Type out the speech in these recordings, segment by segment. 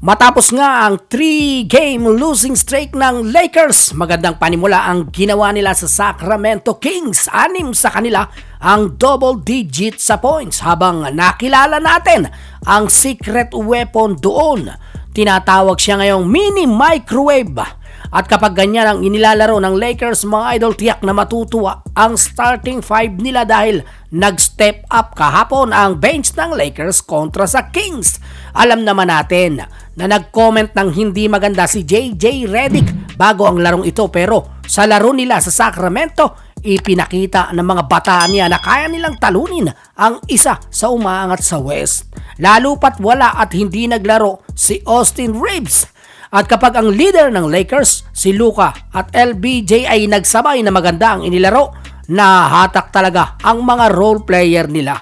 Matapos nga ang 3-game losing streak ng Lakers, magandang panimula ang ginawa nila sa Sacramento Kings. 6 sa kanila ang double digit sa points habang nakilala natin ang secret weapon doon. Tinatawag siya ngayong mini microwave. At kapag ganyan ang inilalaro ng Lakers, mga idol, tiyak na matutuwa ang starting 5 nila dahil nag-step up kahapon ang bench ng Lakers kontra sa Kings. Alam naman natin na nag-comment ng hindi maganda si JJ Redick bago ang larong ito, pero sa laro nila sa Sacramento, ipinakita ng mga bata niya na kaya nilang talunin ang isa sa umaangat sa West. Lalo pat wala at hindi naglaro si Austin Reeves. At kapag ang leader ng Lakers, si Luka at LBJ ay nagsabay na maganda ang inilaro, nahatak talaga ang mga role player nila.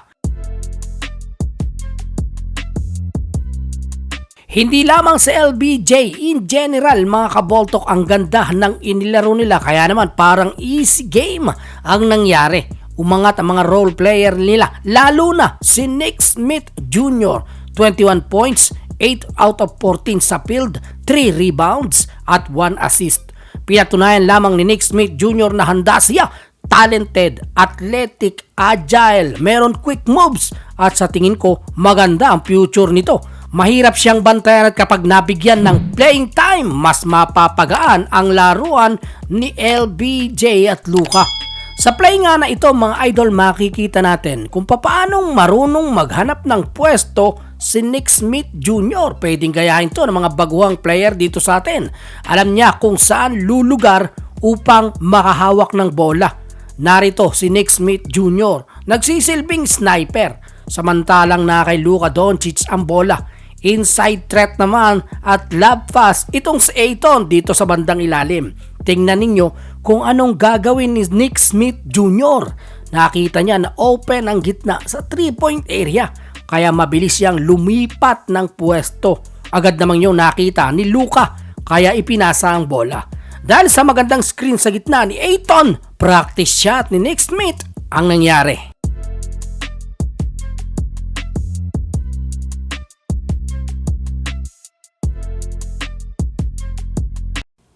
Hindi lamang si LBJ, in general mga kaboltok, ang ganda ng inilaro nila, kaya naman parang easy game ang nangyari. Umangat ang mga role player nila, lalo na si Nick Smith Jr. 21 points, 8 out of 14 sa field, 3 rebounds at 1 assist. Pinatunayan lamang ni Nick Smith Jr. na handa siya, talented, athletic, agile, meron quick moves at sa tingin ko maganda ang future nito. Mahirap siyang bantayan at kapag nabigyan ng playing time, mas mapapagaan ang laruan ni LBJ at Luka. Sa play nga na ito mga idol, makikita natin kung paanong marunong maghanap ng pwesto si Nick Smith Jr. Pwedeng gayahin to ng mga baguhang player dito sa atin. Alam niya kung saan lulugar upang makahawak ng bola. Narito si Nick Smith Jr. nagsisilbing sniper, samantalang na kay Luka Doncic ang bola. Inside threat naman at lob fast itong si Ayton dito sa bandang ilalim. Tingnan ninyo kung anong gagawin ni Nick Smith Jr. Nakita niya na open ang gitna sa 3-point area, kaya mabilis siyang lumipat ng pwesto. Agad namang yung nakita ni Luka, kaya ipinasa ang bola. Dahil sa magandang screen sa gitna ni Ayton, practice shot ni Nick Smith ang nangyari.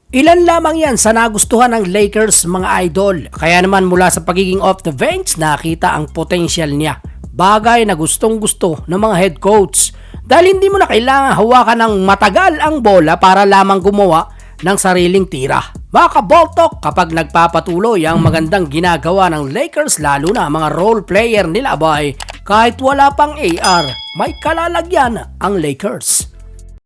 Ilan lamang yan sa nagustuhan ng Lakers mga idol. Kaya naman mula sa pagiging off the bench, nakita ang potential niya. Bagay na gustong gusto ng mga head coach. Dahil hindi mo na kailangan hawakan ng matagal ang bola para lamang gumawa ng sariling tira. Mga kaboltok, kapag nagpapatuloy ang magandang ginagawa ng Lakers, lalo na mga role player nila, kahit wala pang AR, may kalalagyan ang Lakers.